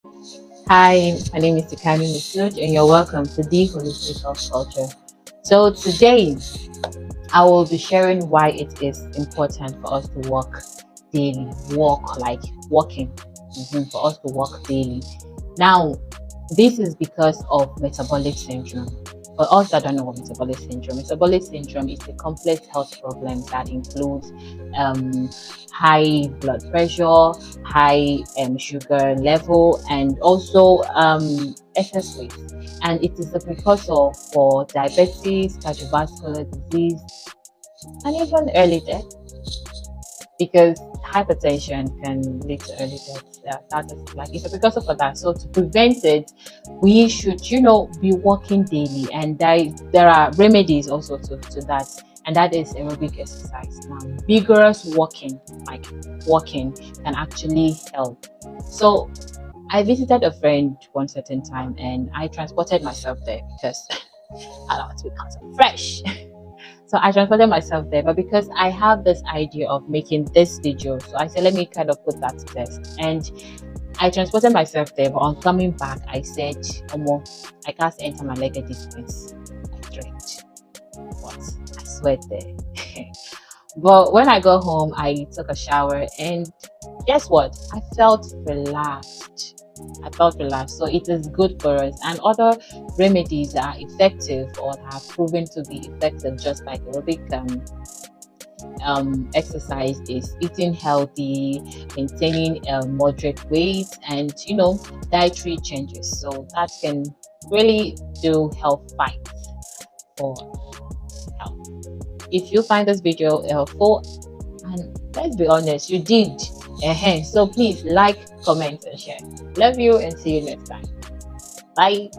Hi, my name is Sekani Mosuj, and you're welcome to the Holistic Health Culture. So today, I will be sharing why it is important for us to walk daily, walk like walking, for us to walk daily. Now, this is because of metabolic syndrome. For us that don't know what metabolic syndrome is a complex health problem that includes um, high blood pressure, high sugar level, and also excess weight. And it is a precursor for diabetes, cardiovascular disease, and even early death because hypertension can lead to early death. That is like it's a precursor for that. So to prevent it, we should, be walking daily, and there are remedies also to that, and that is aerobic exercise. Now, vigorous walking, like walking, can actually help. So I visited a friend one certain time, and I transported myself there because I don't want to be considered fresh. So I transported myself there, but because I have this idea of making this video, so I said, let me kind of put that to test. And I transported myself there, but on coming back, I said, Omo, I can't enter my leg at this place. I dreamt. But I sweat there. But when I got home, I took a shower, and guess what? I felt relaxed. I felt relaxed. So it is good for us. And other remedies are effective or have proven to be effective, just like aerobic exercise, is eating healthy, maintaining a moderate weight, and dietary changes. So that can really do health fights for health. If you find this video helpful, and let's be honest, you did. So please like, comment, and share. Love you, and see you next time. Bye.